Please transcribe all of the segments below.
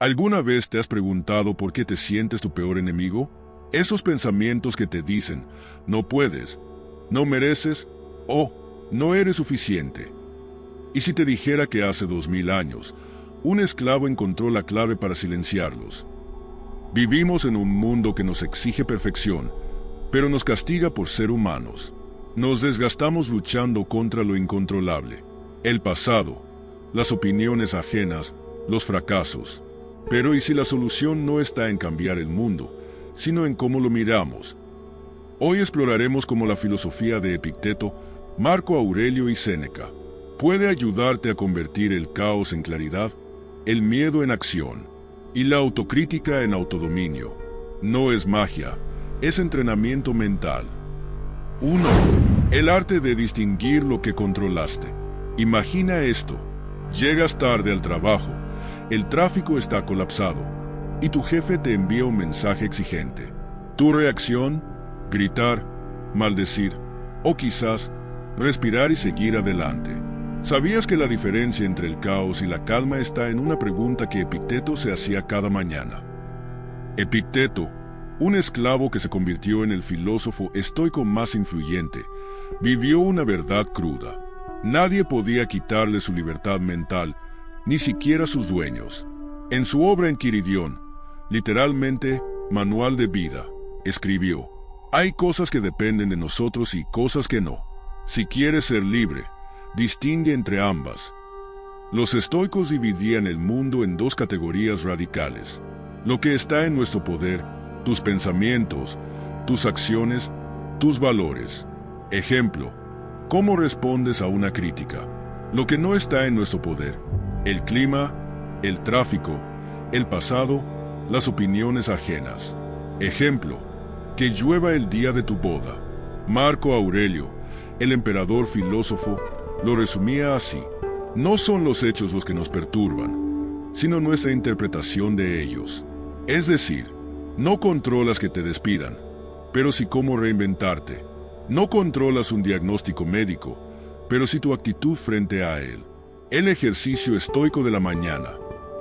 ¿Alguna vez te has preguntado por qué te sientes tu peor enemigo? Esos pensamientos que te dicen, no puedes, no mereces o no eres suficiente. ¿Y si te dijera que hace 2000 años, un esclavo encontró la clave para silenciarlos? Vivimos en un mundo que nos exige perfección, pero nos castiga por ser humanos. Nos desgastamos luchando contra lo incontrolable, el pasado, las opiniones ajenas, los fracasos. Pero ¿y si la solución no está en cambiar el mundo, sino en cómo lo miramos? Hoy exploraremos cómo la filosofía de Epicteto, Marco Aurelio y Séneca puede ayudarte a convertir el caos en claridad, el miedo en acción y la autocrítica en autodominio. No es magia, es entrenamiento mental. 1. El arte de distinguir lo que controlaste. Imagina esto: llegas tarde al trabajo, el tráfico está colapsado y tu jefe te envía un mensaje exigente. Tu reacción: gritar, maldecir o quizás respirar y seguir adelante. ¿Sabías que la diferencia entre el caos y la calma está en una pregunta que Epicteto se hacía cada mañana? Epicteto, un esclavo que se convirtió en el filósofo estoico más influyente, vivió una verdad cruda. Nadie podía quitarle su libertad mental, ni siquiera sus dueños. En su obra Enquiridión, literalmente Manual de Vida, escribió: hay cosas que dependen de nosotros y cosas que no. Si quieres ser libre, distingue entre ambas. Los estoicos dividían el mundo en dos categorías radicales: lo que está en nuestro poder, tus pensamientos, tus acciones, tus valores. Ejemplo: ¿cómo respondes a una crítica? Lo que no está en nuestro poder: el clima, el tráfico, el pasado, las opiniones ajenas. Ejemplo: que llueva el día de tu boda. Marco Aurelio, el emperador filósofo, lo resumía así: no son los hechos los que nos perturban, sino nuestra interpretación de ellos. Es decir, no controlas que te despidan, pero sí cómo reinventarte. No controlas un diagnóstico médico, pero sí tu actitud frente a él. El ejercicio estoico de la mañana.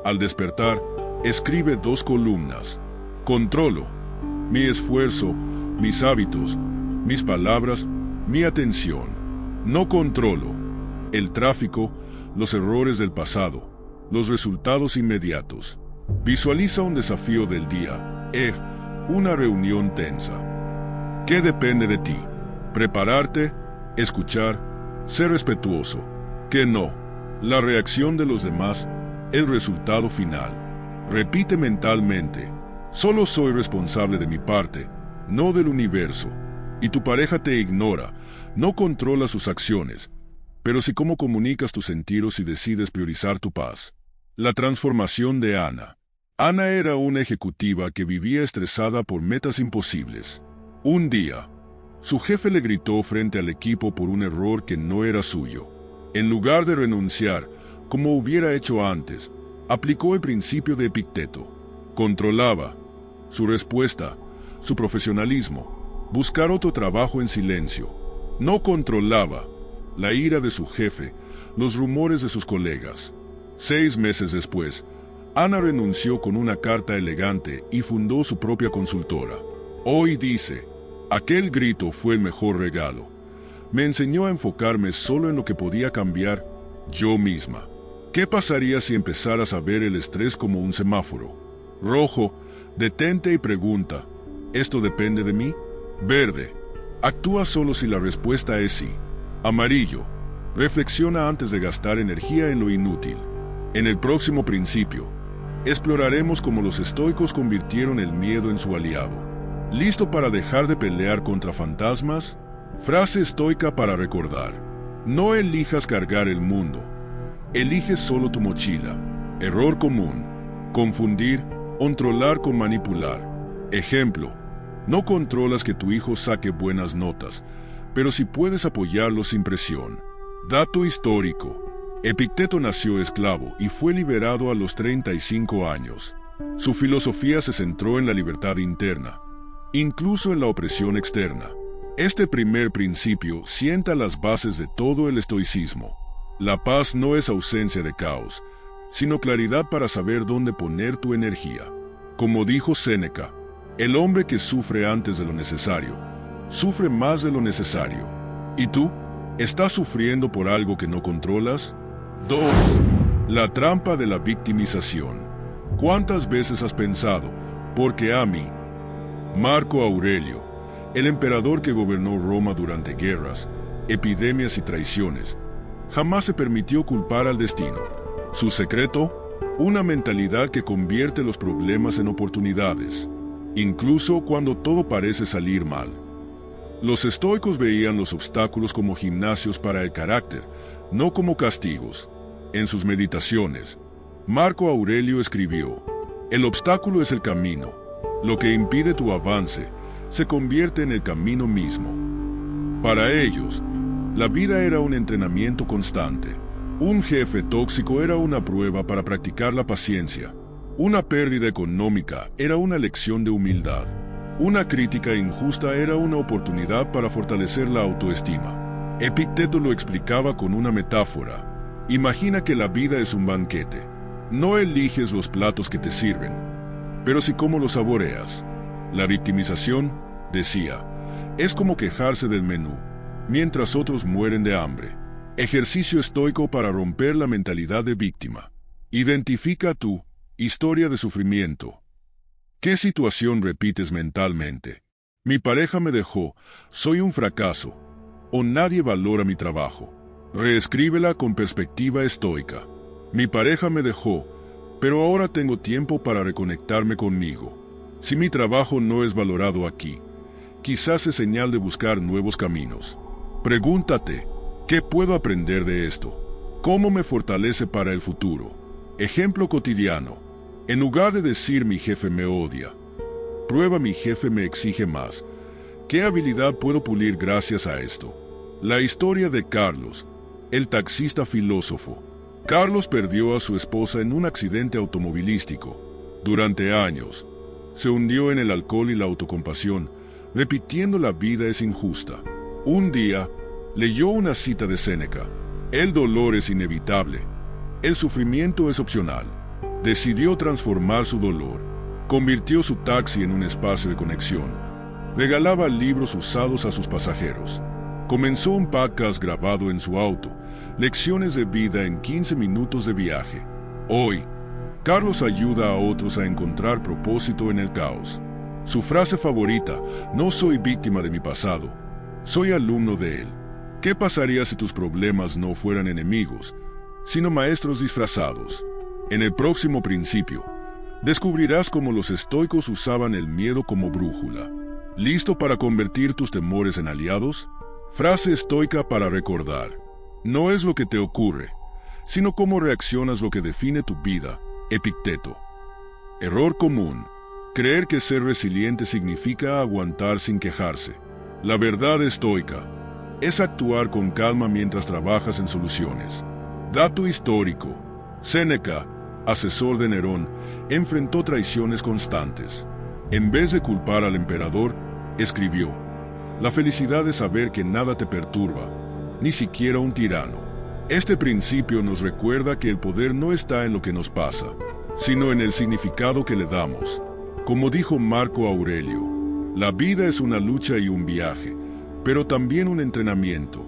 Al despertar, escribe 2 columnas. Controlo mi esfuerzo, mis hábitos, mis palabras, mi atención. No controlo el tráfico, los errores del pasado, los resultados inmediatos. Visualiza un desafío del día, una reunión tensa. ¿Qué depende de ti? Prepararte, escuchar, ser respetuoso. ¿Qué no? La reacción de los demás, el resultado final. Repite mentalmente: solo soy responsable de mi parte, no del universo. Y tu pareja te ignora, no controla sus acciones, pero sí cómo comunicas tus sentidos y decides priorizar tu paz. La transformación de Ana. Ana era una ejecutiva que vivía estresada por metas imposibles. Un día, su jefe le gritó frente al equipo por un error que no era suyo. En lugar de renunciar, como hubiera hecho antes, aplicó el principio de Epicteto. Controlaba su respuesta, su profesionalismo, buscar otro trabajo en silencio. No controlaba la ira de su jefe, los rumores de sus colegas. 6 meses después, Ana renunció con una carta elegante y fundó su propia consultora. Hoy dice: aquel grito fue el mejor regalo. Me enseñó a enfocarme solo en lo que podía cambiar yo misma. ¿Qué pasaría si empezaras a ver el estrés como un semáforo? Rojo, detente y pregunta: ¿esto depende de mí? Verde, actúa solo si la respuesta es sí. Amarillo, reflexiona antes de gastar energía en lo inútil. En el próximo principio, exploraremos cómo los estoicos convirtieron el miedo en su aliado. ¿Listo para dejar de pelear contra fantasmas? Frase estoica para recordar: no elijas cargar el mundo, eliges solo tu mochila. Error común: confundir, controlar con manipular. Ejemplo: no controlas que tu hijo saque buenas notas, pero sí puedes apoyarlo sin presión. Dato histórico: Epicteto nació esclavo y fue liberado a los 35 años. Su filosofía se centró en la libertad interna, incluso en la opresión externa. Este primer principio sienta las bases de todo el estoicismo. La paz no es ausencia de caos, sino claridad para saber dónde poner tu energía. Como dijo Séneca, el hombre que sufre antes de lo necesario, sufre más de lo necesario. ¿Y tú? ¿Estás sufriendo por algo que no controlas? 2. La trampa de la victimización. ¿Cuántas veces has pensado, porque a mí? Marco Aurelio, el emperador que gobernó Roma durante guerras, epidemias y traiciones, jamás se permitió culpar al destino. Su secreto, una mentalidad que convierte los problemas en oportunidades, incluso cuando todo parece salir mal. Los estoicos veían los obstáculos como gimnasios para el carácter, no como castigos. En sus meditaciones, Marco Aurelio escribió: "El obstáculo es el camino. Lo que impide tu avance se convierte en el camino mismo". Para ellos, la vida era un entrenamiento constante. Un jefe tóxico era una prueba para practicar la paciencia. Una pérdida económica era una lección de humildad. Una crítica injusta era una oportunidad para fortalecer la autoestima. Epicteto lo explicaba con una metáfora. Imagina que la vida es un banquete. No eliges los platos que te sirven, pero sí cómo los saboreas. La victimización, decía, es como quejarse del menú, mientras otros mueren de hambre. Ejercicio estoico para romper la mentalidad de víctima. Identifica tu historia de sufrimiento. ¿Qué situación repites mentalmente? Mi pareja me dejó, soy un fracaso, o nadie valora mi trabajo. Reescríbela con perspectiva estoica. Mi pareja me dejó, pero ahora tengo tiempo para reconectarme conmigo. Si mi trabajo no es valorado aquí, quizás es señal de buscar nuevos caminos. Pregúntate, ¿qué puedo aprender de esto? ¿Cómo me fortalece para el futuro? Ejemplo cotidiano. En lugar de decir mi jefe me odia, prueba mi jefe me exige más. ¿Qué habilidad puedo pulir gracias a esto? La historia de Carlos, el taxista filósofo. Carlos perdió a su esposa en un accidente automovilístico. Durante años, se hundió en el alcohol y la autocompasión, repitiendo la vida es injusta. Un día, leyó una cita de Séneca: el dolor es inevitable, el sufrimiento es opcional. Decidió transformar su dolor. Convirtió su taxi en un espacio de conexión. Regalaba libros usados a sus pasajeros. Comenzó un podcast grabado en su auto, lecciones de vida en 15 minutos de viaje. Hoy, Carlos ayuda a otros a encontrar propósito en el caos. Su frase favorita: no soy víctima de mi pasado, soy alumno de él. ¿Qué pasaría si tus problemas no fueran enemigos, sino maestros disfrazados? En el próximo principio, descubrirás cómo los estoicos usaban el miedo como brújula. ¿Listo para convertir tus temores en aliados? Frase estoica para recordar: no es lo que te ocurre, sino cómo reaccionas lo que define tu vida. Epicteto. Error común: creer que ser resiliente significa aguantar sin quejarse. La verdad estoica es actuar con calma mientras trabajas en soluciones. Dato histórico: Séneca, asesor de Nerón, enfrentó traiciones constantes. En vez de culpar al emperador, escribió: la felicidad es saber que nada te perturba, ni siquiera un tirano. Este principio nos recuerda que el poder no está en lo que nos pasa, sino en el significado que le damos. Como dijo Marco Aurelio, la vida es una lucha y un viaje, pero también un entrenamiento.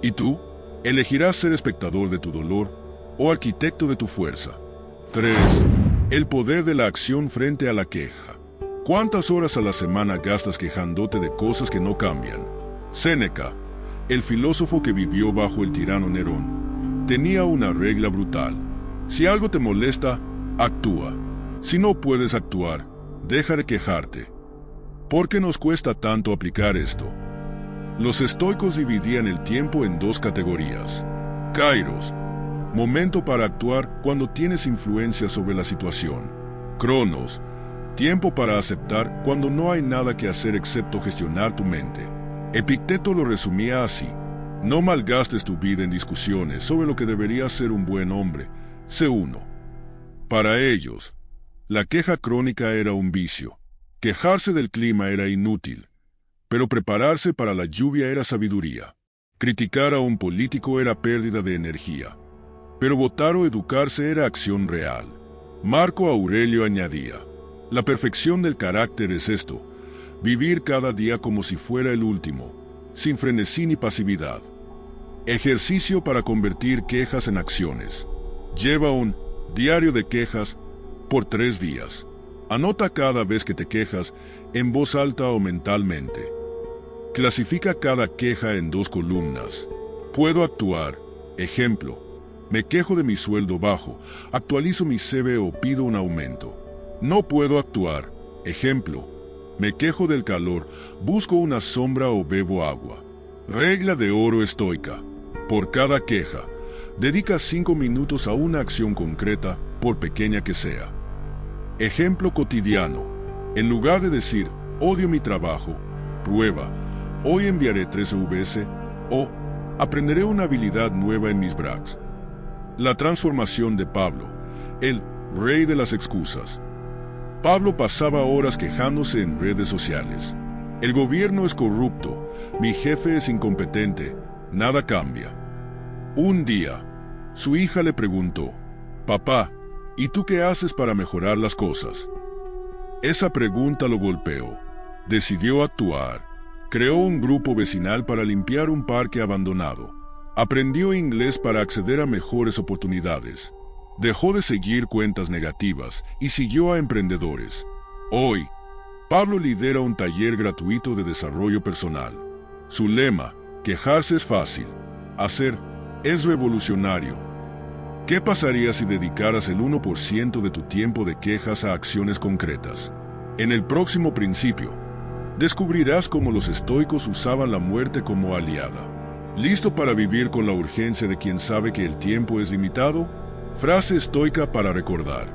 ¿Y tú? ¿Elegirás ser espectador de tu dolor o arquitecto de tu fuerza? 3. El poder de la acción frente a la queja. ¿Cuántas horas a la semana gastas quejándote de cosas que no cambian? Séneca, el filósofo que vivió bajo el tirano Nerón, tenía una regla brutal: si algo te molesta, actúa. Si no puedes actuar, deja de quejarte. ¿Por qué nos cuesta tanto aplicar esto? Los estoicos dividían el tiempo en dos categorías. Kairos, momento para actuar cuando tienes influencia sobre la situación. Cronos, tiempo para aceptar cuando no hay nada que hacer excepto gestionar tu mente. Epicteto lo resumía así: no malgastes tu vida en discusiones sobre lo que debería ser un buen hombre, sé uno. Para ellos, la queja crónica era un vicio. Quejarse del clima era inútil, pero prepararse para la lluvia era sabiduría. Criticar a un político era pérdida de energía, Pero votar o educarse era acción real. Marco Aurelio añadía: la perfección del carácter es esto, vivir cada día como si fuera el último, sin frenesí ni pasividad. Ejercicio para convertir quejas en acciones. Lleva un diario de quejas por 3 días. Anota cada vez que te quejas, en voz alta o mentalmente. Clasifica cada queja en 2 columnas. Puedo actuar. Ejemplo: me quejo de mi sueldo bajo, actualizo mi CV o pido un aumento. No puedo actuar. Ejemplo: me quejo del calor, busco una sombra o bebo agua. Regla de oro estoica. Por cada queja, dedica 5 minutos a una acción concreta, por pequeña que sea. Ejemplo cotidiano. En lugar de decir, odio mi trabajo, prueba, hoy enviaré 3 VS o aprenderé una habilidad nueva en mis brags. La transformación de Pablo, el rey de las excusas. Pablo pasaba horas quejándose en redes sociales. El gobierno es corrupto, mi jefe es incompetente, nada cambia. Un día, su hija le preguntó: papá, ¿y tú qué haces para mejorar las cosas? Esa pregunta lo golpeó. Decidió actuar. Creó un grupo vecinal para limpiar un parque abandonado. Aprendió inglés para acceder a mejores oportunidades. Dejó de seguir cuentas negativas y siguió a emprendedores. Hoy, Pablo lidera un taller gratuito de desarrollo personal. Su lema: quejarse es fácil, hacer es revolucionario. ¿Qué pasaría si dedicaras el 1% de tu tiempo de quejas a acciones concretas? En el próximo principio, descubrirás cómo los estoicos usaban la muerte como aliada. ¿Listo para vivir con la urgencia de quien sabe que el tiempo es limitado? Frase estoica para recordar: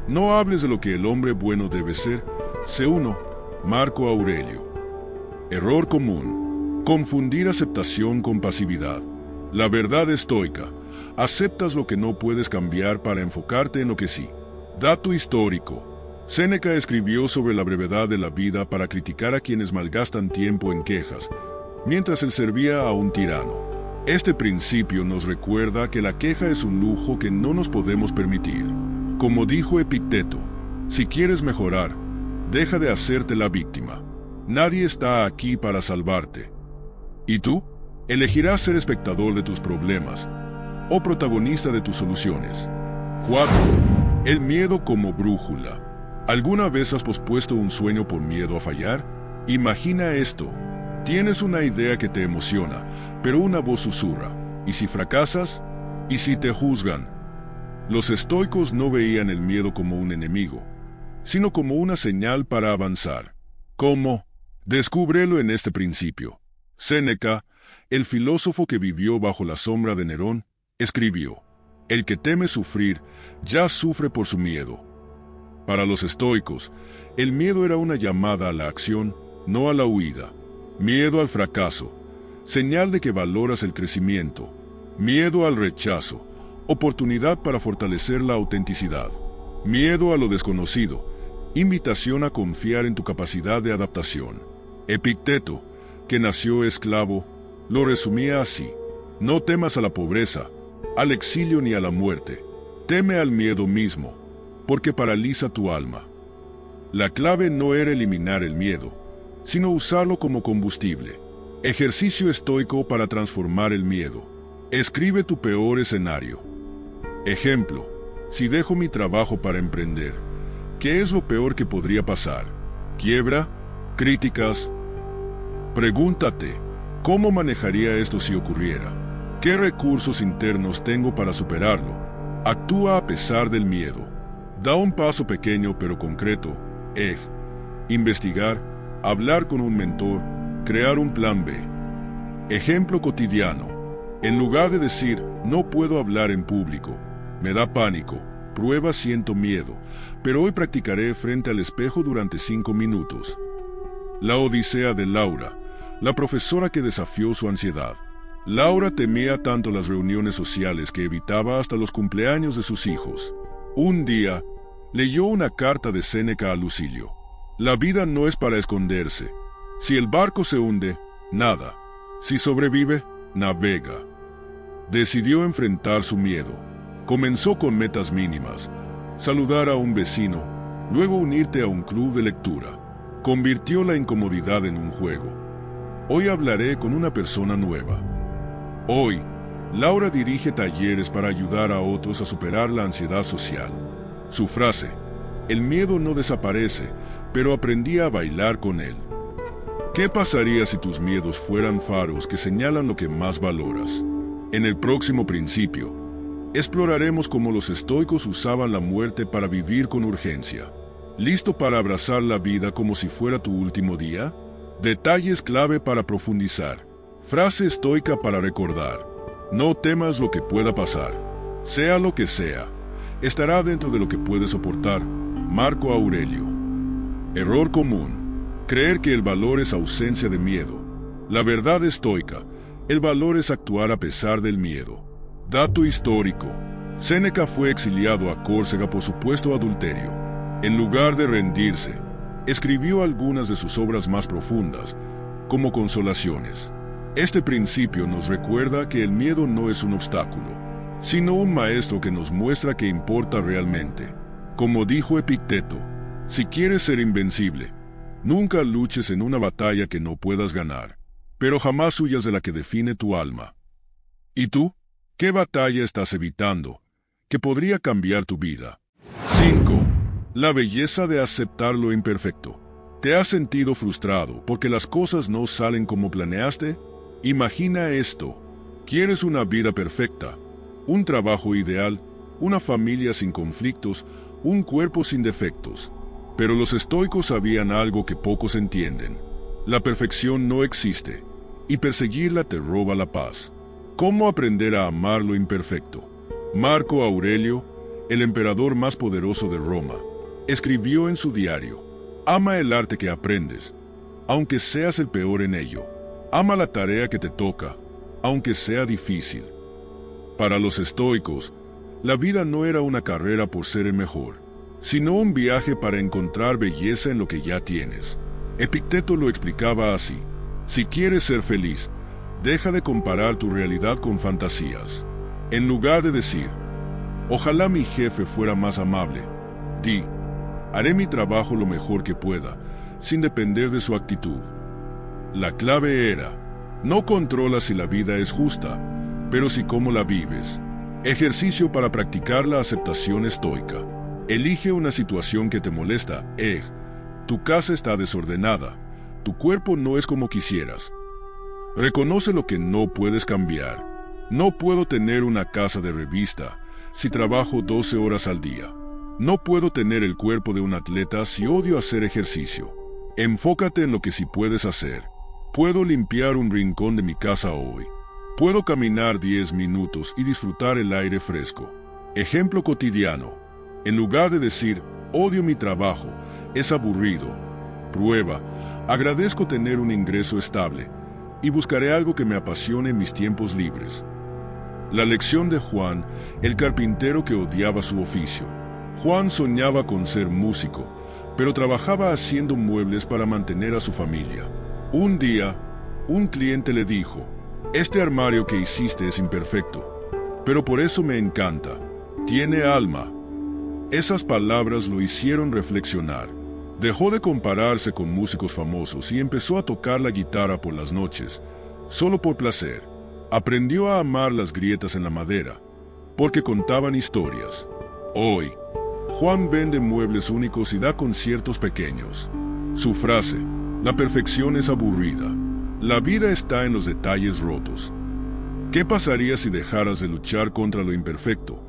no hables de lo que el hombre bueno debe ser, sé uno. Marco Aurelio. Error común: confundir aceptación con pasividad. La verdad estoica: aceptas lo que no puedes cambiar para enfocarte en lo que sí. Dato histórico: Séneca escribió sobre la brevedad de la vida para criticar a quienes malgastan tiempo en quejas, mientras él servía a un tirano. Este principio nos recuerda que la queja es un lujo que no nos podemos permitir. Como dijo Epicteto: si quieres mejorar, deja de hacerte la víctima. Nadie está aquí para salvarte. ¿Y tú? Elegirás ser espectador de tus problemas o protagonista de tus soluciones. 4. El miedo como brújula. ¿Alguna vez has pospuesto un sueño por miedo a fallar? Imagina esto. Tienes una idea que te emociona, pero una voz susurra: ¿y si fracasas? ¿Y si te juzgan? Los estoicos no veían el miedo como un enemigo, sino como una señal para avanzar. ¿Cómo? Descúbrelo en este principio. Séneca, el filósofo que vivió bajo la sombra de Nerón, escribió: el que teme sufrir, ya sufre por su miedo. Para los estoicos, el miedo era una llamada a la acción, no a la huida. Miedo al fracaso, señal de que valoras el crecimiento. Miedo al rechazo, oportunidad para fortalecer la autenticidad. Miedo a lo desconocido, invitación a confiar en tu capacidad de adaptación. Epicteto, que nació esclavo, lo resumía así: no temas a la pobreza, al exilio ni a la muerte. Teme al miedo mismo, porque paraliza tu alma. La clave no era eliminar el miedo, sino usarlo como combustible. Ejercicio estoico para transformar el miedo. Escribe tu peor escenario. Ejemplo: si dejo mi trabajo para emprender, ¿qué es lo peor que podría pasar? ¿Quiebra? ¿Críticas? Pregúntate: ¿cómo manejaría esto si ocurriera? ¿Qué recursos internos tengo para superarlo? Actúa a pesar del miedo. Da un paso pequeño pero concreto. Investigar, hablar con un mentor, crear un plan B. Ejemplo cotidiano: en lugar de decir, no puedo hablar en público, me da pánico, prueba siento miedo, pero hoy practicaré frente al espejo durante 5 minutos. La odisea de Laura, la profesora que desafió su ansiedad. Laura temía tanto las reuniones sociales que evitaba hasta los cumpleaños de sus hijos. Un día, leyó una carta de Séneca a Lucilio. La vida no es para esconderse. Si el barco se hunde, nada. Si sobrevive, navega. Decidió enfrentar su miedo. Comenzó con metas mínimas: saludar a un vecino, luego unirte a un club de lectura. Convirtió la incomodidad en un juego. Hoy hablaré con una persona nueva. Hoy, Laura dirige talleres para ayudar a otros a superar la ansiedad social. Su frase: el miedo no desaparece, pero aprendí a bailar con él. ¿Qué pasaría si tus miedos fueran faros que señalan lo que más valoras? En el próximo principio, exploraremos cómo los estoicos usaban la muerte para vivir con urgencia. ¿Listo para abrazar la vida como si fuera tu último día? Detalles clave para profundizar. Frase estoica para recordar: no temas lo que pueda pasar. Sea lo que sea, estará dentro de lo que puedes soportar. Marco Aurelio. Error común: creer que el valor es ausencia de miedo. La verdad estoica: el valor es actuar a pesar del miedo. Dato histórico: Séneca fue exiliado a Córcega por supuesto adulterio. En lugar de rendirse, escribió algunas de sus obras más profundas, como Consolaciones. Este principio nos recuerda que el miedo no es un obstáculo, sino un maestro que nos muestra que importa realmente. Como dijo Epicteto: si quieres ser invencible, nunca luches en una batalla que no puedas ganar, pero jamás huyas de la que define tu alma. ¿Y tú? ¿Qué batalla estás evitando que podría cambiar tu vida? 5. La belleza de aceptar lo imperfecto. ¿Te has sentido frustrado porque las cosas no salen como planeaste? Imagina esto: quieres una vida perfecta, un trabajo ideal, una familia sin conflictos, un cuerpo sin defectos. Pero los estoicos sabían algo que pocos entienden: la perfección no existe, y perseguirla te roba la paz. ¿Cómo aprender a amar lo imperfecto? Marco Aurelio, el emperador más poderoso de Roma, escribió en su diario: ama el arte que aprendes, aunque seas el peor en ello. Ama la tarea que te toca, aunque sea difícil. Para los estoicos, la vida no era una carrera por ser el mejor, sino un viaje para encontrar belleza en lo que ya tienes. Epicteto lo explicaba así: si quieres ser feliz, deja de comparar tu realidad con fantasías. En lugar de decir, ojalá mi jefe fuera más amable, di, haré mi trabajo lo mejor que pueda, sin depender de su actitud. La clave era: no controlas si la vida es justa, pero sí cómo la vives. Ejercicio para practicar la aceptación estoica. Elige una situación que te molesta. Tu casa está desordenada. Tu cuerpo no es como quisieras. Reconoce lo que no puedes cambiar. No puedo tener una casa de revista si trabajo 12 horas al día. No puedo tener el cuerpo de un atleta si odio hacer ejercicio. Enfócate en lo que sí puedes hacer. Puedo limpiar un rincón de mi casa hoy. Puedo caminar 10 minutos y disfrutar el aire fresco. Ejemplo cotidiano: en lugar de decir, odio mi trabajo, es aburrido, prueba, agradezco tener un ingreso estable y buscaré algo que me apasione en mis tiempos libres. La lección de Juan, el carpintero que odiaba su oficio. Juan soñaba con ser músico, pero trabajaba haciendo muebles para mantener a su familia. Un día, un cliente le dijo: este armario que hiciste es imperfecto, pero por eso me encanta. Tiene alma. Esas palabras lo hicieron reflexionar. Dejó de compararse con músicos famosos y empezó a tocar la guitarra por las noches, solo por placer. Aprendió a amar las grietas en la madera, porque contaban historias. Hoy, Juan vende muebles únicos y da conciertos pequeños. Su frase: la perfección es aburrida. La vida está en los detalles rotos. ¿Qué pasaría si dejaras de luchar contra lo imperfecto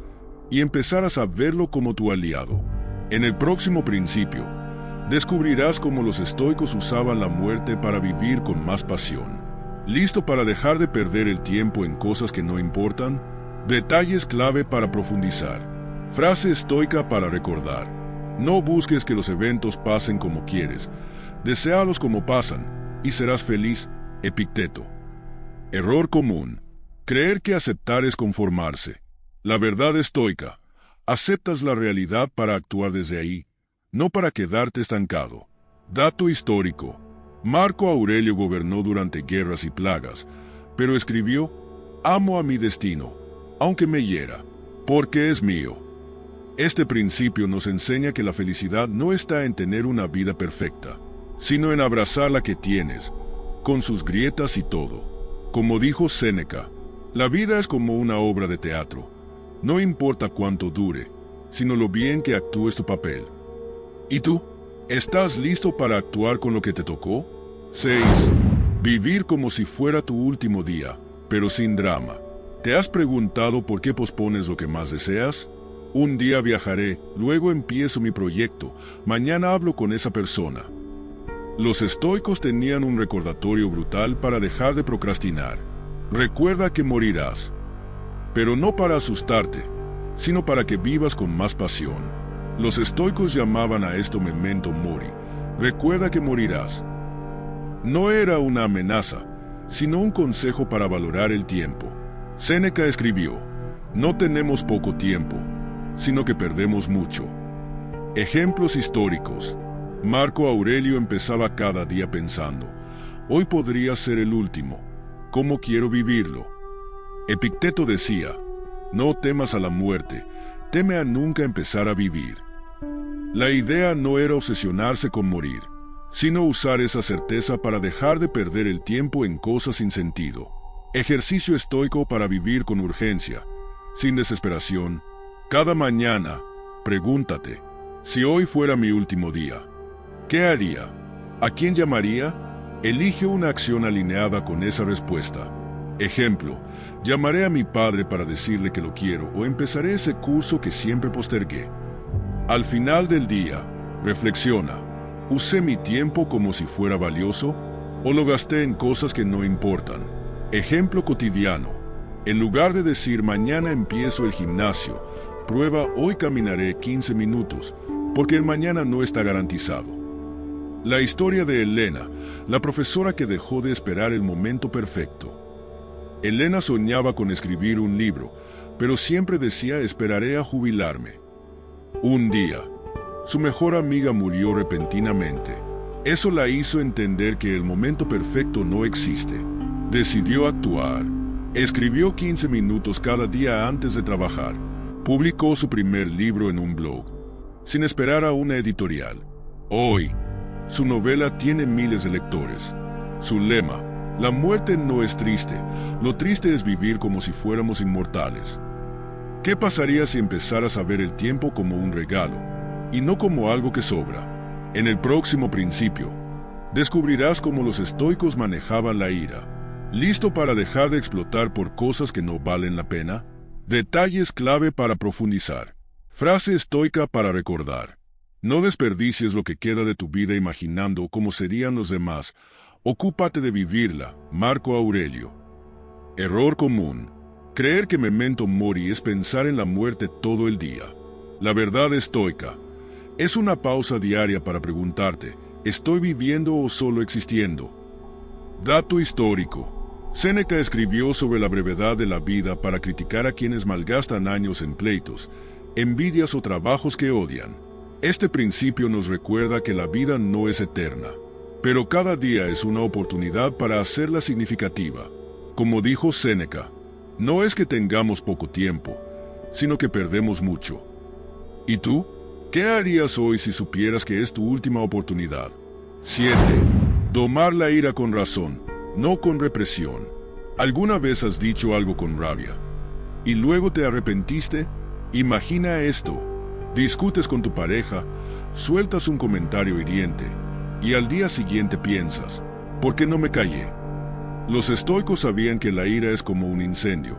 y empezaras a verlo como tu aliado? En el próximo principio, descubrirás cómo los estoicos usaban la muerte para vivir con más pasión. ¿Listo para dejar de perder el tiempo en cosas que no importan? Detalles clave para profundizar. Frase estoica para recordar: no busques que los eventos pasen como quieres, deséalos como pasan, y serás feliz. Epicteto. Error común: creer que aceptar es conformarse. La verdad estoica: aceptas la realidad para actuar desde ahí, no para quedarte estancado. Dato histórico: Marco Aurelio gobernó durante guerras y plagas, pero escribió: amo a mi destino, aunque me hiera. porque es mío. Este principio nos enseña que la felicidad no está en tener una vida perfecta, sino en abrazar la que tienes, con sus grietas y todo. Como dijo Séneca, la vida es como una obra de teatro. No importa cuánto dure, sino lo bien que actúes tu papel. ¿Y tú? ¿Estás listo para actuar con lo que te tocó? 6. Vivir como si fuera tu último día, pero sin drama. ¿Te has preguntado por qué pospones lo que más deseas? Un día viajaré, luego empiezo mi proyecto, mañana hablo con esa persona. Los estoicos tenían un recordatorio brutal para dejar de procrastinar. Recuerda que morirás, pero no para asustarte, sino para que vivas con más pasión. Los estoicos llamaban a esto memento mori, recuerda que morirás. No era una amenaza, sino un consejo para valorar el tiempo. Séneca escribió, no tenemos poco tiempo, sino que perdemos mucho. Ejemplos históricos. Marco Aurelio empezaba cada día pensando, hoy podría ser el último, ¿cómo quiero vivirlo? Epicteto decía, no temas a la muerte, teme a nunca empezar a vivir. La idea no era obsesionarse con morir, sino usar esa certeza para dejar de perder el tiempo en cosas sin sentido. Ejercicio estoico para vivir con urgencia, sin desesperación. Cada mañana, pregúntate, si hoy fuera mi último día, ¿qué haría? ¿A quién llamaría? Elige una acción alineada con esa respuesta. Ejemplo, llamaré a mi padre para decirle que lo quiero o empezaré ese curso que siempre postergué. Al final del día, reflexiona, ¿usé mi tiempo como si fuera valioso o lo gasté en cosas que no importan? Ejemplo cotidiano, en lugar de decir mañana empiezo el gimnasio, prueba hoy caminaré 15 minutos, porque el mañana no está garantizado. La historia de Elena, la profesora que dejó de esperar el momento perfecto. Elena soñaba con escribir un libro, pero siempre decía esperaré a jubilarme. Un día, su mejor amiga murió repentinamente. Eso la hizo entender que el momento perfecto no existe. Decidió actuar. Escribió 15 minutos cada día antes de trabajar. Publicó su primer libro en un blog, sin esperar a una editorial. Hoy, su novela tiene miles de lectores. Su lema, la muerte no es triste, lo triste es vivir como si fuéramos inmortales. ¿Qué pasaría si empezaras a ver el tiempo como un regalo, y no como algo que sobra? En el próximo principio, descubrirás cómo los estoicos manejaban la ira. ¿Listo para dejar de explotar por cosas que no valen la pena? Detalles clave para profundizar. Frase estoica para recordar. No desperdicies lo que queda de tu vida imaginando cómo serían los demás. Ocúpate de vivirla. Marco Aurelio. Error común. Creer que memento mori es pensar en la muerte todo el día. La verdad estoica es una pausa diaria para preguntarte, ¿estoy viviendo o solo existiendo? Dato histórico. Séneca escribió sobre la brevedad de la vida para criticar a quienes malgastan años en pleitos, envidias o trabajos que odian. Este principio nos recuerda que la vida no es eterna, pero cada día es una oportunidad para hacerla significativa. Como dijo Séneca, no es que tengamos poco tiempo, sino que perdemos mucho. ¿Y tú? ¿Qué harías hoy si supieras que es tu última oportunidad? 7. Domar la ira con razón, no con represión. ¿Alguna vez has dicho algo con rabia y luego te arrepentiste? Imagina esto. Discutes con tu pareja, sueltas un comentario hiriente y al día siguiente piensas, ¿por qué no me callé? Los estoicos sabían que la ira es como un incendio.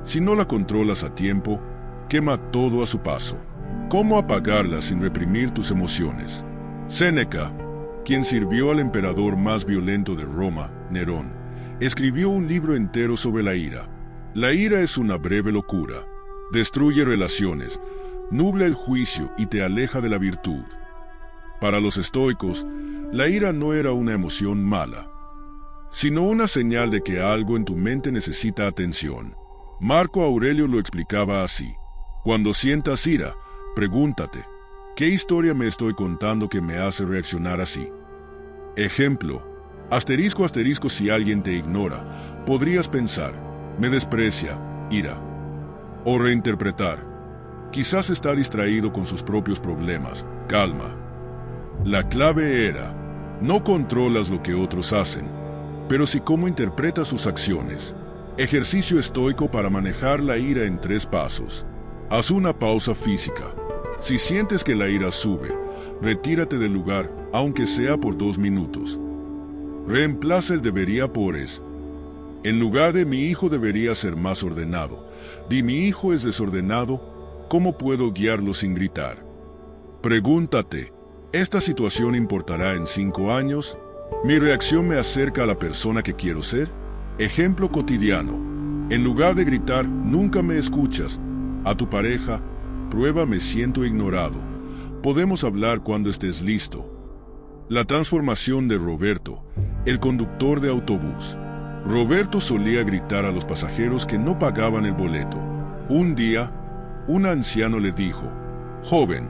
Si no la controlas a tiempo, quema todo a su paso. ¿Cómo apagarla sin reprimir tus emociones? Séneca, quien sirvió al emperador más violento de Roma, Nerón, escribió un libro entero sobre la ira. La ira es una breve locura. Destruye relaciones, nubla el juicio y te aleja de la virtud. Para los estoicos, la ira no era una emoción mala, sino una señal de que algo en tu mente necesita atención. Marco Aurelio lo explicaba así. Cuando sientas ira, pregúntate, ¿qué historia me estoy contando que me hace reaccionar así? Ejemplo, asterisco asterisco si alguien te ignora, podrías pensar, me desprecia, ira. O reinterpretar. Quizás está distraído con sus propios problemas. Calma. La clave era, no controlas lo que otros hacen, pero sí cómo interpretas sus acciones. Ejercicio estoico para manejar la ira en 3 pasos. Haz una pausa física. Si sientes que la ira sube, retírate del lugar, aunque sea por 2 minutos. Reemplaza el debería por es. En lugar de mi hijo debería ser más ordenado, di mi hijo es desordenado, ¿cómo puedo guiarlo sin gritar? Pregúntate, ¿esta situación importará en 5 años? ¿Mi reacción me acerca a la persona que quiero ser? Ejemplo cotidiano. En lugar de gritar, nunca me escuchas, a tu pareja, prueba me siento ignorado. Podemos hablar cuando estés listo. La transformación de Roberto, el conductor de autobús. Roberto solía gritar a los pasajeros que no pagaban el boleto. Un día, un anciano le dijo, «Joven,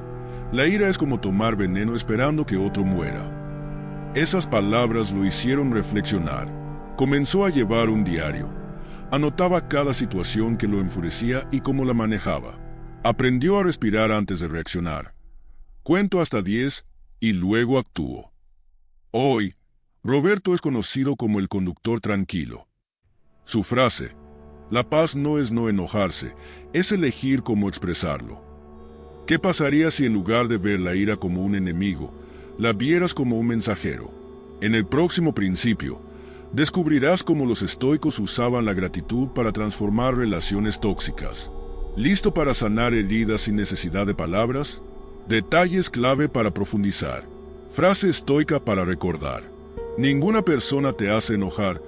la ira es como tomar veneno esperando que otro muera». Esas palabras lo hicieron reflexionar. Comenzó a llevar un diario. Anotaba cada situación que lo enfurecía y cómo la manejaba. Aprendió a respirar antes de reaccionar. Cuento hasta 10 y luego actúo. Hoy, Roberto es conocido como el conductor tranquilo. Su frase, la paz no es no enojarse, es elegir cómo expresarlo. ¿Qué pasaría si en lugar de ver la ira como un enemigo, la vieras como un mensajero? En el próximo principio, descubrirás cómo los estoicos usaban la gratitud para transformar relaciones tóxicas. ¿Listo para sanar heridas sin necesidad de palabras? Detalles clave para profundizar. Frase estoica para recordar. Ninguna persona te hace enojar,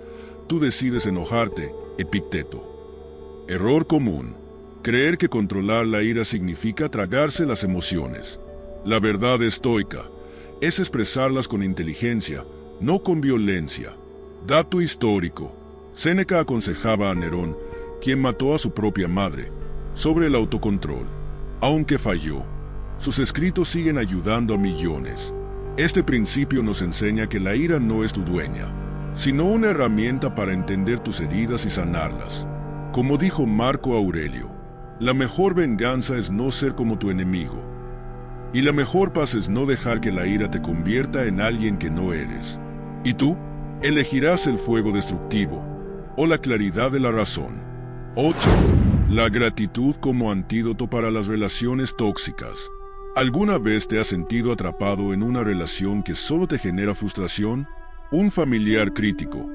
tú decides enojarte. Epicteto. Error común. Creer que controlar la ira significa tragarse las emociones. La verdad estoica es expresarlas con inteligencia, no con violencia. Dato histórico. Séneca aconsejaba a Nerón, quien mató a su propia madre, sobre el autocontrol. Aunque falló, sus escritos siguen ayudando a millones. Este principio nos enseña que la ira no es tu dueña, sino una herramienta para entender tus heridas y sanarlas. Como dijo Marco Aurelio, la mejor venganza es no ser como tu enemigo. Y la mejor paz es no dejar que la ira te convierta en alguien que no eres. ¿Y tú? Elegirás el fuego destructivo o la claridad de la razón. 8. La gratitud como antídoto para las relaciones tóxicas. ¿Alguna vez te has sentido atrapado en una relación que solo te genera frustración? Un familiar crítico,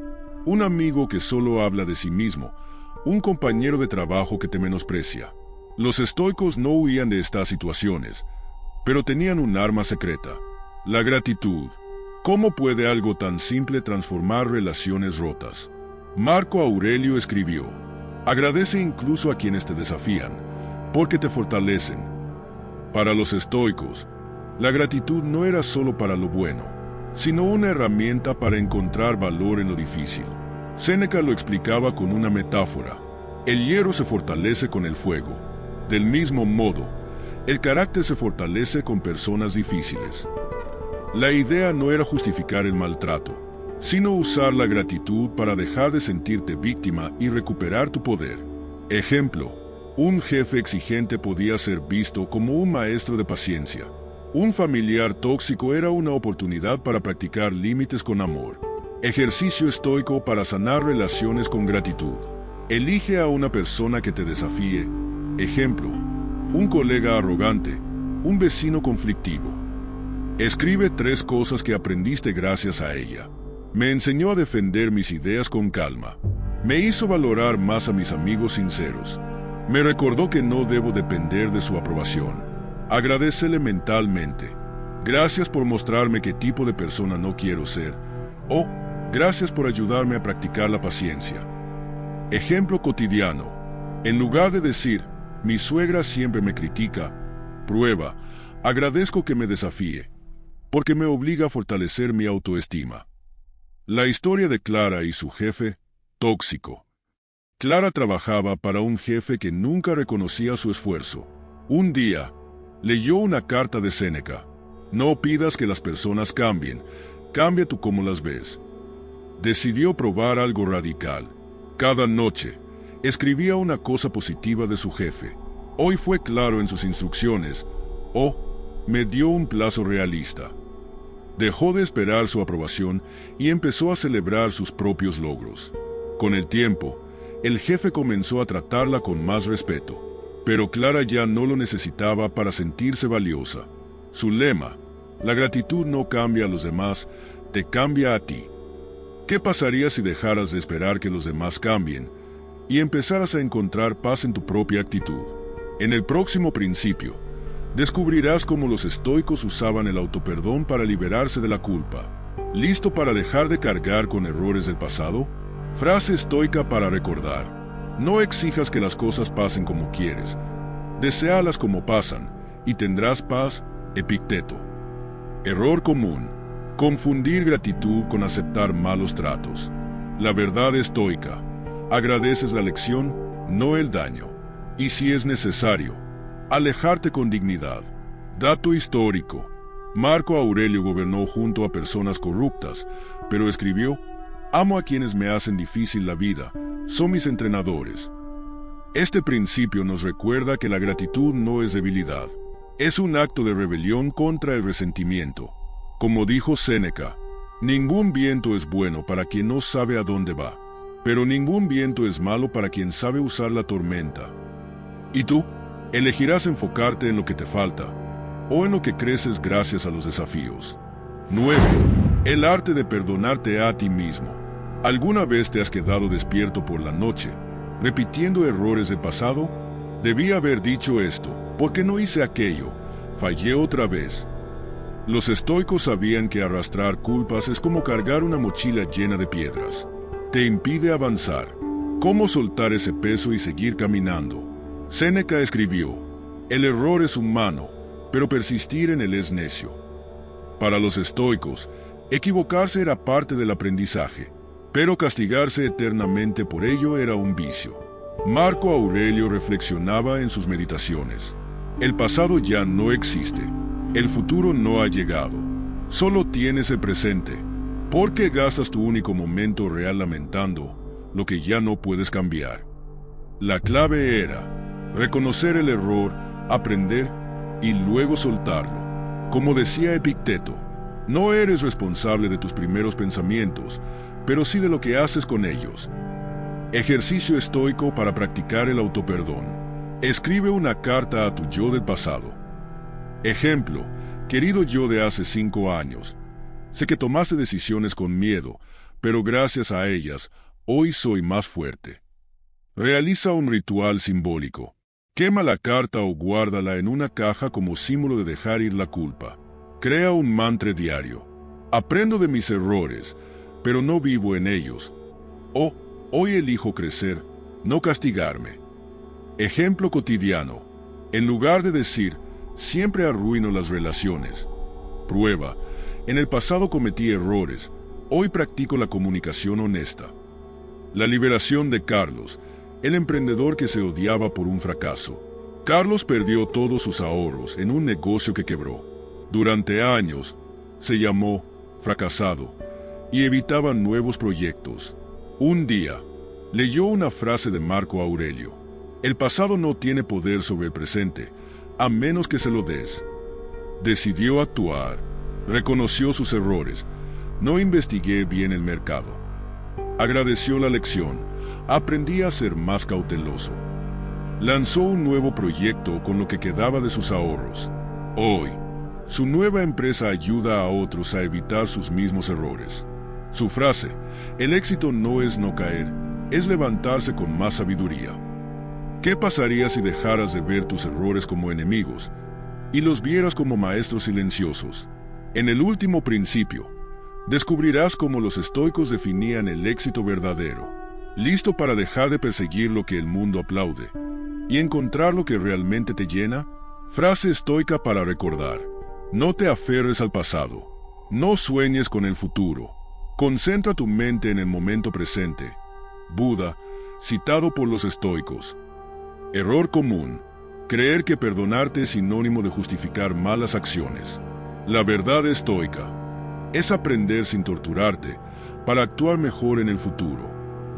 un amigo que solo habla de sí mismo, un compañero de trabajo que te menosprecia. Los estoicos no huían de estas situaciones, pero tenían un arma secreta: la gratitud. ¿Cómo puede algo tan simple transformar relaciones rotas? Marco Aurelio escribió: agradece incluso a quienes te desafían, porque te fortalecen. Para los estoicos, la gratitud no era solo para lo bueno, sino una herramienta para encontrar valor en lo difícil. Séneca lo explicaba con una metáfora: el hierro se fortalece con el fuego. Del mismo modo, el carácter se fortalece con personas difíciles. La idea no era justificar el maltrato, sino usar la gratitud para dejar de sentirte víctima y recuperar tu poder. Ejemplo: un jefe exigente podía ser visto como un maestro de paciencia. Un familiar tóxico era una oportunidad para practicar límites con amor. Ejercicio estoico para sanar relaciones con gratitud. Elige a una persona que te desafíe. Ejemplo: un colega arrogante, un vecino conflictivo. Escribe 3 cosas que aprendiste gracias a ella. Me enseñó a defender mis ideas con calma. Me hizo valorar más a mis amigos sinceros. Me recordó que no debo depender de su aprobación. Agradécele mentalmente. Gracias por mostrarme qué tipo de persona no quiero ser. O, gracias por ayudarme a practicar la paciencia. Ejemplo cotidiano. En lugar de decir, mi suegra siempre me critica, prueba, agradezco que me desafíe, porque me obliga a fortalecer mi autoestima. La historia de Clara y su jefe tóxico. Clara trabajaba para un jefe que nunca reconocía su esfuerzo. Un día, leyó una carta de Séneca: no pidas que las personas cambien, cambia tú cómo las ves. Decidió probar algo radical. Cada noche, Escribía una cosa positiva de su jefe. Hoy fue claro en sus instrucciones. Me dio un plazo realista. Dejó de esperar su aprobación y empezó a celebrar sus propios logros. Con el tiempo, el jefe comenzó a tratarla con más respeto, pero Clara ya no lo necesitaba para sentirse valiosa. Su lema, la gratitud no cambia a los demás, te cambia a ti. ¿Qué pasaría si dejaras de esperar que los demás cambien y empezaras a encontrar paz en tu propia actitud? En el próximo principio, descubrirás cómo los estoicos usaban el autoperdón para liberarse de la culpa. ¿Listo para dejar de cargar con errores del pasado? Frase estoica para recordar. No exijas que las cosas pasen como quieres. Deséalas como pasan, y tendrás paz. Epicteto. Error común. Confundir gratitud con aceptar malos tratos. La verdad estoica. Agradeces la lección, no el daño. Y si es necesario, alejarte con dignidad. Dato histórico. Marco Aurelio gobernó junto a personas corruptas, pero escribió: amo a quienes me hacen difícil la vida, son mis entrenadores. Este principio nos recuerda que la gratitud no es debilidad, es un acto de rebelión contra el resentimiento. Como dijo Séneca, ningún viento es bueno para quien no sabe a dónde va, pero ningún viento es malo para quien sabe usar la tormenta. ¿Y tú? Elegirás enfocarte en lo que te falta, o en lo que creces gracias a los desafíos. 9. El arte de perdonarte a ti mismo. ¿Alguna vez te has quedado despierto por la noche, repitiendo errores del pasado? Debí haber dicho esto, ¿por qué no hice aquello? Fallé otra vez. Los estoicos sabían que arrastrar culpas es como cargar una mochila llena de piedras. Te impide avanzar. ¿Cómo soltar ese peso y seguir caminando? Séneca escribió: el error es humano, pero persistir en él es necio. Para los estoicos, equivocarse era parte del aprendizaje, pero castigarse eternamente por ello era un vicio. Marco Aurelio reflexionaba en sus meditaciones: el pasado ya no existe, el futuro no ha llegado, solo tienes el presente. ¿Por qué gastas tu único momento real lamentando lo que ya no puedes cambiar? La clave era reconocer el error, aprender y luego soltarlo. Como decía Epicteto, no eres responsable de tus primeros pensamientos, pero sí de lo que haces con ellos. Ejercicio estoico para practicar el autoperdón. Escribe una carta a tu yo del pasado. Ejemplo: querido yo de hace 5 años, sé que tomaste decisiones con miedo, pero gracias a ellas, hoy soy más fuerte. Realiza un ritual simbólico. Quema la carta o guárdala en una caja como símbolo de dejar ir la culpa. Crea un mantra diario. Aprendo de mis errores, pero no vivo en ellos. Hoy elijo crecer, no castigarme. Ejemplo cotidiano. En lugar de decir, siempre arruino las relaciones. Prueba. En el pasado cometí errores, hoy practico la comunicación honesta. La liberación de Carlos, el emprendedor que se odiaba por un fracaso. Carlos perdió todos sus ahorros en un negocio que quebró. Durante años, se llamó fracasado y evitaba nuevos proyectos. Un día, leyó una frase de Marco Aurelio: el pasado no tiene poder sobre el presente, a menos que se lo des. Decidió actuar, reconoció sus errores, no investigué bien el mercado. Agradeció la lección, aprendí a ser más cauteloso. Lanzó un nuevo proyecto con lo que quedaba de sus ahorros. Hoy, su nueva empresa ayuda a otros a evitar sus mismos errores. Su frase: el éxito no es no caer, es levantarse con más sabiduría. ¿Qué pasaría si dejaras de ver tus errores como enemigos y los vieras como maestros silenciosos? En el último principio, descubrirás cómo los estoicos definían el éxito verdadero. ¿Listo para dejar de perseguir lo que el mundo aplaude y encontrar lo que realmente te llena? Frase estoica para recordar: no te aferres al pasado, no sueñes con el futuro, concentra tu mente en el momento presente. Buda, citado por los estoicos. Error común: creer que perdonarte es sinónimo de justificar malas acciones. La verdad estoica es aprender sin torturarte para actuar mejor en el futuro.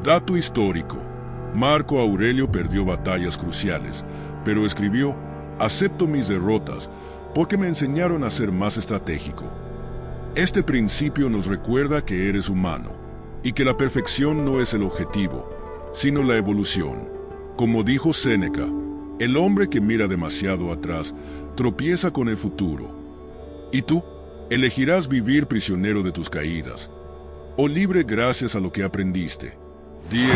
Dato histórico: Marco Aurelio perdió batallas cruciales, pero escribió: acepto mis derrotas, porque me enseñaron a ser más estratégico. Este principio nos recuerda que eres humano, y que la perfección no es el objetivo, sino la evolución. Como dijo Séneca, el hombre que mira demasiado atrás tropieza con el futuro. ¿Y tú? ¿Elegirás vivir prisionero de tus caídas, o libre gracias a lo que aprendiste? 10.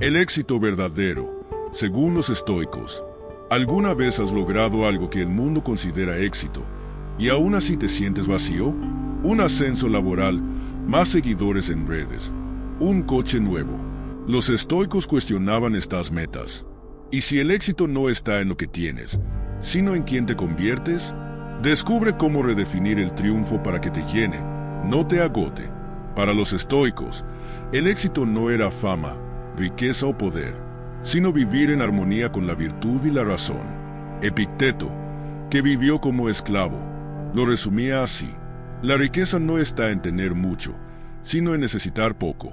El éxito verdadero, según los estoicos. ¿Alguna vez has logrado algo que el mundo considera éxito, y aún así te sientes vacío? Un ascenso laboral, más seguidores en redes, un coche nuevo. Los estoicos cuestionaban estas metas. ¿Y si el éxito no está en lo que tienes, sino en quién te conviertes? Descubre cómo redefinir el triunfo para que te llene, no te agote. Para los estoicos, el éxito no era fama, riqueza o poder, sino vivir en armonía con la virtud y la razón. Epicteto, que vivió como esclavo, lo resumía así: la riqueza no está en tener mucho, sino en necesitar poco.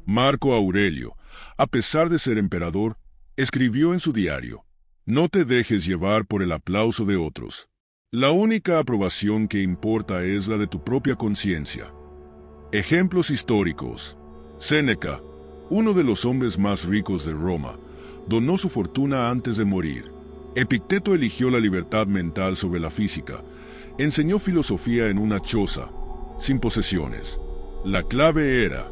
Marco Aurelio, a pesar de ser emperador, escribió en su diario: no te dejes llevar por el aplauso de otros. La única aprobación que importa es la de tu propia conciencia. Ejemplos históricos. Séneca, uno de los hombres más ricos de Roma, donó su fortuna antes de morir. Epicteto eligió la libertad mental sobre la física. Enseñó filosofía en una choza, sin posesiones. La clave era: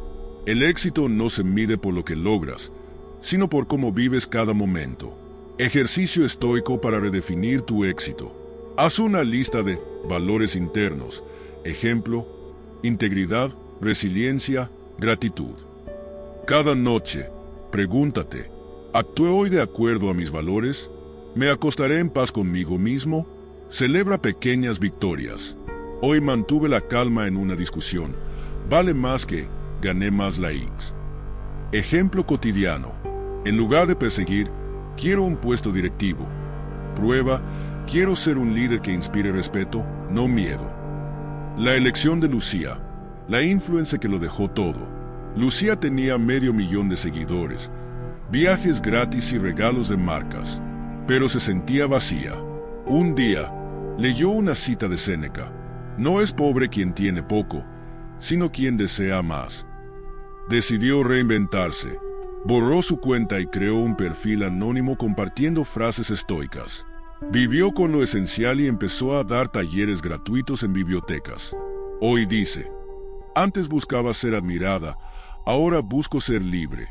el éxito no se mide por lo que logras, sino por cómo vives cada momento. Ejercicio estoico para redefinir tu éxito. Haz una lista de valores internos. Ejemplo: integridad, resiliencia, gratitud. Cada noche, pregúntate: ¿actué hoy de acuerdo a mis valores? ¿Me acostaré en paz conmigo mismo? Celebra pequeñas victorias. Hoy mantuve la calma en una discusión. Vale más que gané más likes. Ejemplo cotidiano. En lugar de perseguir, quiero un puesto directivo. Prueba, quiero ser un líder que inspire respeto, no miedo. La elección de Lucía, la influencer que lo dejó todo. Lucía tenía 500,000 de seguidores, viajes gratis y regalos de marcas, pero se sentía vacía. Un día, leyó una cita de Séneca: no es pobre quien tiene poco, sino quien desea más. Decidió reinventarse. Borró su cuenta y creó un perfil anónimo compartiendo frases estoicas. Vivió con lo esencial y empezó a dar talleres gratuitos en bibliotecas. Hoy dice: antes buscaba ser admirada, ahora busco ser libre.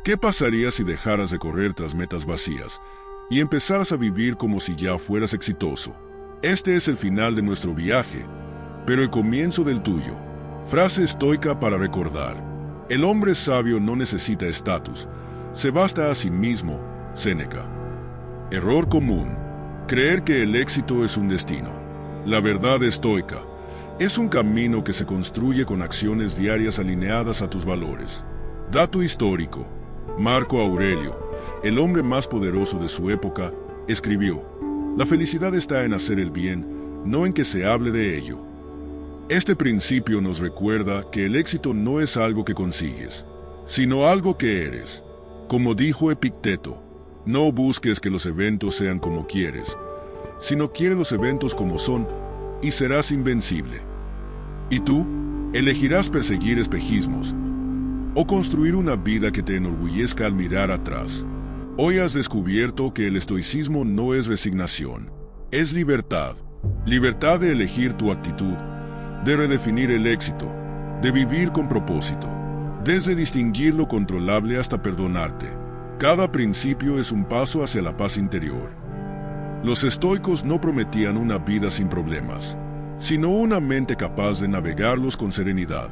¿Qué pasaría si dejaras de correr tras metas vacías y empezaras a vivir como si ya fueras exitoso? Este es el final de nuestro viaje, pero el comienzo del tuyo. Frase estoica para recordar: el hombre sabio no necesita estatus, se basta a sí mismo. Séneca. Error común: creer que el éxito es un destino. La verdad estoica: es un camino que se construye con acciones diarias alineadas a tus valores. Dato histórico: Marco Aurelio, el hombre más poderoso de su época, escribió: la felicidad está en hacer el bien, no en que se hable de ello. Este principio nos recuerda que el éxito no es algo que consigues, sino algo que eres. Como dijo Epicteto: no busques que los eventos sean como quieres, sino quiere los eventos como son, y serás invencible. ¿Y tú? ¿Elegirás perseguir espejismos o construir una vida que te enorgullezca al mirar atrás? Hoy has descubierto que el estoicismo no es resignación, es libertad. Libertad de elegir tu actitud, de redefinir el éxito, de vivir con propósito, desde distinguir lo controlable hasta perdonarte. Cada principio es un paso hacia la paz interior. Los estoicos no prometían una vida sin problemas, sino una mente capaz de navegarlos con serenidad.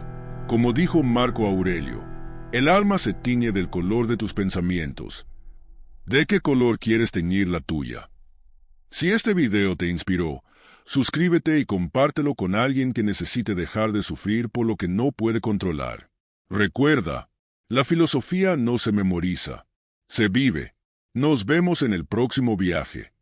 Como dijo Marco Aurelio: el alma se tiñe del color de tus pensamientos. ¿De qué color quieres teñir la tuya? Si este video te inspiró, suscríbete y compártelo con alguien que necesite dejar de sufrir por lo que no puede controlar. Recuerda, la filosofía no se memoriza, se vive. Nos vemos en el próximo viaje.